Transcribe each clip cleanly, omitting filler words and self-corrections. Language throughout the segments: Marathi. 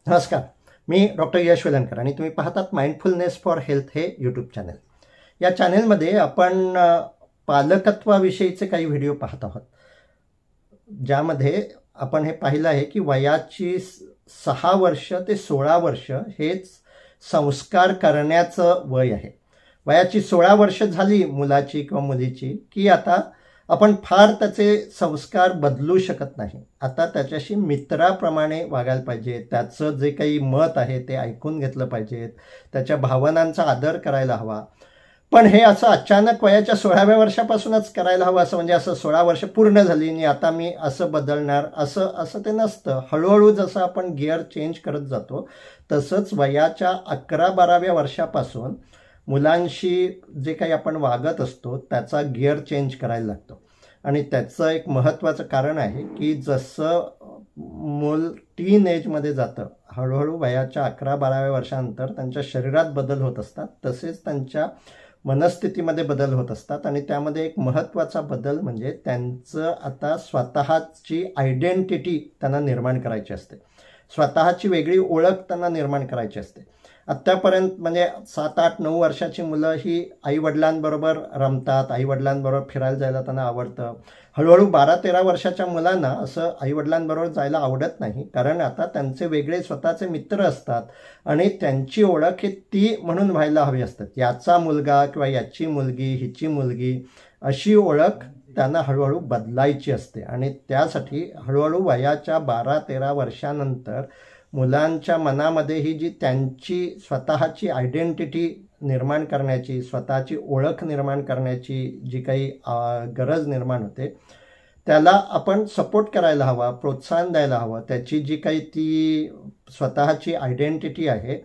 नमस्कार, मी डॉक्टर यश वेलणकर आणि तुम्ही पाहतात माइंडफुलनेस फॉर हेल्थ हे यूट्यूब चॅनल. या चॅनलमध्ये आपण पालकत्वाविषयीचे काही व्हिडिओ पाहत आहोत, ज्यामध्ये आपण हे पाहिलं आहे की वयाची 6 वर्ष ते 16 वर्ष हेच संस्कार करण्याचं वय आहे. वयाची 16 वर्ष झाली मुलाची किंवा मुलीची की आता आपण फार त्याचे संस्कार बदलू शकत नाही. आता त्याच्याशी मित्राप्रमाणे वागायला पाहिजे, त्याचं जे काही मत आहे ते ऐकून घेतलं पाहिजे, त्याच्या भावनांचा आदर करायला हवा. पण हे असं अचानक वयाच्या 16व्या वर्षापासूनच करायला हवं असं, म्हणजे असं 16 वर्ष पूर्ण झाली आणि आता मी असं बदलणार असं ते नसतं. हळूहळू जसं आपण गिअर चेंज करत जातो तसंच वयाच्या 11-12व्या वर्षापासून मुलांशी जे काही आपण वागत असतो त्याचा गिअर चेंज करायला लागतो. आणि त्याचं एक महत्त्वाचं कारण आहे की जसं मूल टीन एजमध्ये जातं, हळूहळू वयाच्या 11-12व्या वर्षानंतर त्यांच्या शरीरात बदल होत असतात, तसेच त्यांच्या मनस्थितीमध्ये बदल होत असतात. आणि त्यामध्ये एक महत्त्वाचा बदल म्हणजे त्यांचं आता स्वतःची आयडेंटिटी त्यांना निर्माण करायची असते, स्वतःची वेगळी ओळख त्यांना निर्माण करायची असते. आत्तापर्यंत म्हणजे 7-8-9 वर्षाची मुलं ही आईवडिलांबरोबर रमतात, आईवडिलांबरोबर फिरायला जायला त्यांना आवडतं. हळूहळू 12-13 वर्षाच्या मुलांना असं आईवडिलांबरोबर जायला आवडत नाही, कारण आता त्यांचे वेगळे स्वतःचे मित्र असतात आणि त्यांची ओळख ही ती म्हणून व्हायला हवी असतात. याचा मुलगा किंवा याची मुलगी, हिची मुलगी अशी ओळख त्यांना हळूहळू बदलायची असते. आणि त्यासाठी हळूहळू वयाच्या 12-13 वर्षानंतर मुलांच्या मनामध्ये ही जी त्यांची स्वतःची आयडेंटिटी निर्माण करण्याची, स्वतःची ओळख निर्माण करण्याची जी काही गरज निर्माण होते, त्याला आपण सपोर्ट करायला हवा, प्रोत्साहन द्यायला हवं. त्याची जी काही ती स्वतःची आयडेंटिटी आहे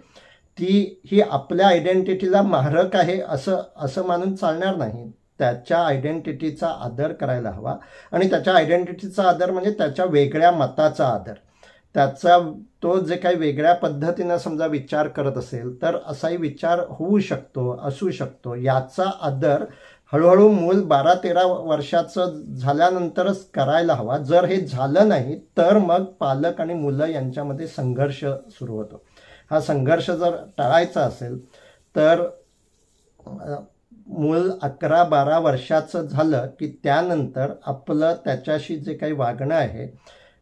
ती ही आपल्या आयडेंटिटीला मारक आहे असं मानून चालणार नाही. त्याच्या आयडेंटिटीचा आदर करायला हवा. आणि त्याच्या आयडेंटिटीचा आदर म्हणजे त्याच्या वेगळ्या मताचा आदर. त्याचा तो जे काही वेगळ्या पद्धतीनं समजा विचार करत असेल तर असाही विचार होऊ शकतो, असू शकतो, याचा आदर हळूहळू मूल 12-13 वर्षाचं झाल्यानंतरच करायला हवा. जर हे झालं नाही तर मग पालक आणि मुलं यांच्यामध्ये संघर्ष सुरू होतो. हा संघर्ष जर टाळायचा असेल तर मूल 11-12 वर्षाचं झालं की त्यानंतर आपलं त्याच्याशी जे काही वागणं आहे,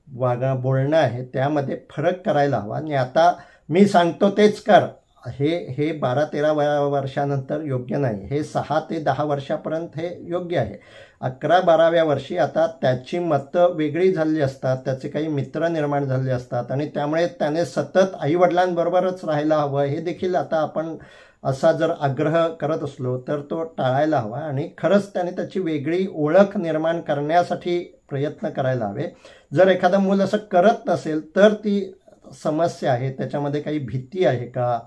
बोलणं आहे, त्यामध्ये फरक करायला हवा. आणि आता मी सांगतो तेच कर, हे 12-13 वर्षानंतर योग्य नाही. हे 6 ते 10 वर्षापर्यंत हे योग्य आहे. 11-12व्या वर्षी आता त्याची मतं वेगळी झालेली असतात, त्याचे काही मित्र निर्माण झालेले असतात आणि त्यामुळे त्याने सतत आईवडिलांबरोबरच राहायला हवं. हे देखील आता आपण असा जर आग्रह करत असलो तर तो टाळायला हवा आणि खरंच त्याने त्याची वेगळी ओळख निर्माण करण्यासाठी प्रयत्न करायला हवे. जर एखादं मूल असं करत नसेल तर ती समस्या आहे, त्याच्यामध्ये काही भीती आहे का,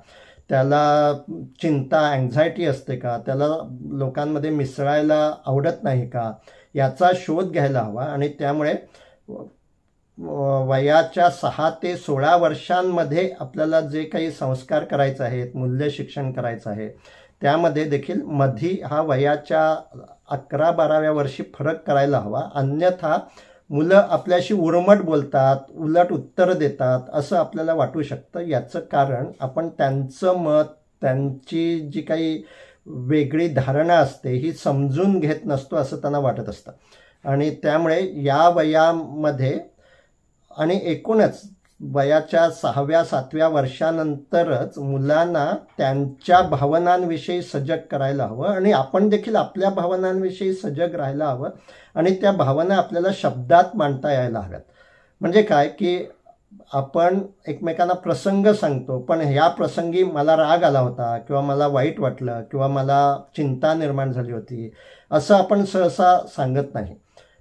त्याला चिंता, अँझायटी असते का, त्याला लोकांमध्ये मिसळायला आवडत नाही का, याचा शोध घ्यायला हवा. आणि त्यामुळे वयाच्या 6 ते 16 वर्षांमध्ये आपल्याला जे काही संस्कार करायचे आहेत, मूल्य शिक्षण करायचं आहे, त्यामध्ये देखील मधी हा वयाच्या 11-12व्या वर्षी फरक करायला हवा. अन्यथा मुलं आपल्याशी उर्मट बोलतात, उलट उत्तर देतात असं आपल्याला वाटू शकतं. याचं कारण आपण त्यांचं मत, त्यांची जी काही वेगळी धारणा असते ही समजून घेत नसतो असं त्यांना वाटत असतं. आणि त्यामुळे या वयामध्ये आणि एकूणच वयाच्या 6व्या-7व्या वर्षानंतरच मुलांना त्यांच्या भावनांविषयी सजग करायला हवं आणि आपण देखील आपल्या भावनांविषयी सजग राहायला हवं. आणि त्या भावना आपल्याला शब्दात मांडता यायला हव्यात. म्हणजे काय की आपण एकमेकांना प्रसंग सांगतो, पण ह्या प्रसंगी मला राग आला होता किंवा मला वाईट वाटलं किंवा मला चिंता निर्माण झाली होती असं आपण सहसा सांगत नाही.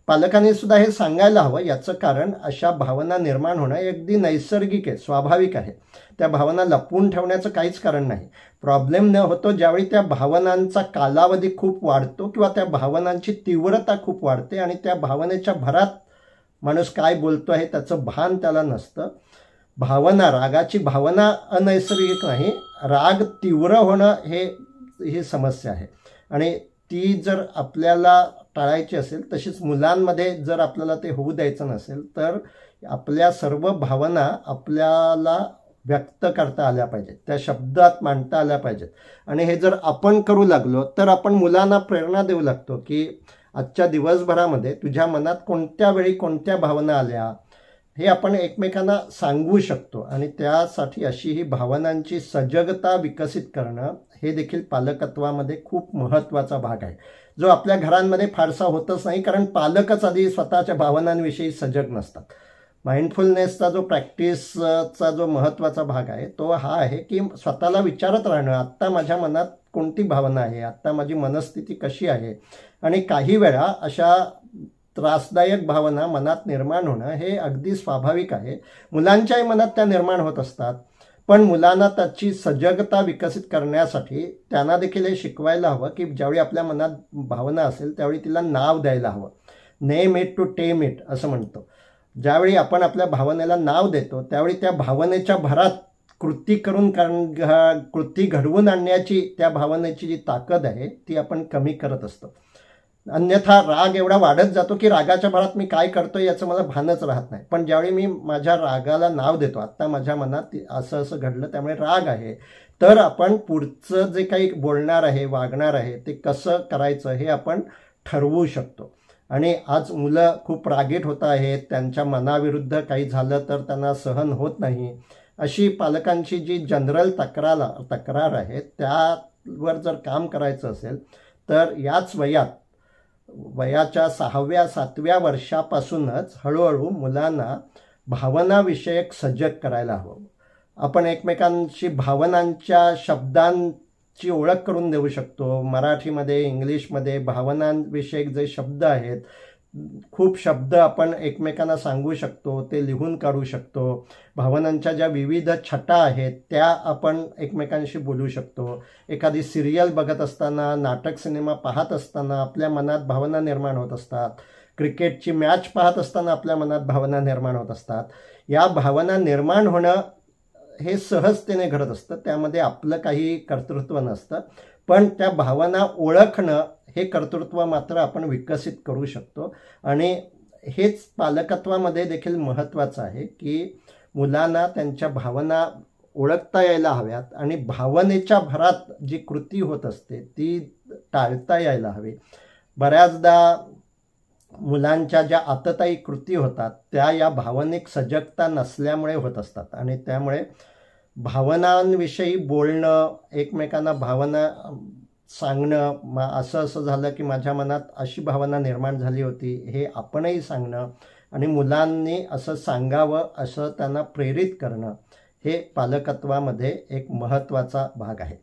पालकांनी सुद्धा हे सांगायला हवं. याचं कारण अशा भावना निर्माण होणं अगदी नैसर्गिक आहे, स्वाभाविक आहे. त्या भावना लपवून ठेवण्याचं काहीच कारण नाही. प्रॉब्लेम न होतो ज्यावेळी त्या भावनांचा कालावधी खूप वाढतो किंवा त्या भावनांची तीव्रता खूप वाढते आणि त्या भावनेच्या भरात माणूस काय बोलतो आहे त्याचं भान त्याला नसतं. भावना, रागाची भावना अनैसर्गिक नाही, राग तीव्र होणं ही समस्या आहे. आणि ती जर आपल्याला टाळायची असेल, तशीच मुलांमध्ये जर आपल्याला ते होऊ द्यायचं नसेल तर आपल्या सर्व भावना आपल्याला व्यक्त करता आल्या पाहिजेत, त्या शब्दात मांडता आल्या पाहिजेत. आणि हे जर आपण करू लागलो तर आपण मुलांना प्रेरणा देऊ लागतो की आजच्या दिवसभरामध्ये तुझ्या मनात कोणत्या वेळी कोणत्या भावना आल्या हे आपण एकमेकांना सांगू शकतो. आणि त्यासाठी अशी ही भावनांची सजगता विकसित करणं हे देखील पालकत्वामध्ये खूप महत्त्वाचा भाग आहे, जो आपल्या घरांमध्ये फारसा होतच नाही, कारण पालकच आधी स्वतःच्या भावनांविषयी सजग नसतात. माइंडफुलनेसचा जो प्रॅक्टिसचा जो महत्त्वाचा भाग आहे तो हा आहे की स्वतःला विचारत राहणं, आत्ता माझ्या मनात कोणती भावना आहे, आत्ता माझी मनस्थिती कशी आहे. आणि काही वेळा अशा त्रासदायक भावना मनात निर्माण होणं हे अगदी स्वाभाविक आहे. मुलांच्याही मनात त्या निर्माण होत असतात, पण मुलांना त्याची सजगता विकसित करण्यासाठी त्यांना देखील हे शिकवायला हवं की ज्यावेळी आपल्या मनात भावना असेल त्यावेळी तिला नाव द्यायला हवं. Name it to tame it असं म्हणतो. ज्यावेळी आपण आपल्या भावनेला नाव देतो त्यावेळी त्या भावनेच्या भरात कृती घडवून आणण्याची त्या भावनेची जी ताकद आहे ती आपण कमी करत असतो. अन्यथा राग एवढा वाढत जातो की रागाच्या भरात मी काय करतोय याचं मला भानच राहत नाही. पण ज्यावेळी मी माझ्या रागाला नाव देतो, आत्ता माझ्या मनात असं असं घडलं त्यामुळे राग आहे, तर आपण पुढचं जे काही बोलणार आहे, वागणार आहे ते कसं करायचं हे आपण ठरवू शकतो. आणि आज मुलं खूप रागीट होत आहेत, त्यांच्या मनाविरुद्ध काही झालं तर त्यांना सहन होत नाही, अशी पालकांची जी जनरल तक्रार आहे त्यावर जर काम करायचं असेल तर याच वयाच्या 6व्या-7व्या वर्षापासूनच हळूहळू मुलांना भावनाविषयक सजग करायला हवं. आपण एकमेकांशी भावनांच्या शब्दांची ओळख करून देऊ शकतो. मराठीमध्ये, इंग्लिशमध्ये भावनांविषयक जे शब्द आहेत, खूप शब्द आपण एकमेकांना सांगू शकतो, ते लिहून काढू शकतो. भावनांच्या ज्या विविध छटा आहेत त्या आपण एकमेकांशी बोलू शकतो. एखादी सिरियल बघत असताना, नाटक सिनेमा पाहत असताना आपल्या मनात भावना निर्माण होत असतात. क्रिकेटची मॅच पाहत असताना आपल्या मनात भावना निर्माण होत असतात. या भावना निर्माण होणं हे सहजतेने घडत असतं, त्यामध्ये आपलं काही कर्तृत्व नसतं. पण त्या भावना ओळखणं हे कर्तृत्व मात्र आपण विकसित करू शकतो. आणि हेच पालकत्वामध्ये देखील महत्त्वाचं आहे की मुलांना त्यांच्या भावना ओळखता यायला हव्यात आणि भावनेच्या भरात जी कृती होत असते ती टाळता यायला हवी. बऱ्याचदा मुलांच्या ज्या आततायी कृती होतात त्या या भावनिक सजगता नसल्यामुळे होत असतात. आणि त्यामुळे भावनांविषयी बोलणं, एकमेकांना भावना सांगणं, असं असं झालं की माझ्या मनात अशी भावना निर्माण झाली होती, हे आपणही सांगणं आणि मुलांनी असं सांगावं असं त्यांना प्रेरित करणं हे पालकत्वामध्ये एक महत्त्वाचा भाग आहे.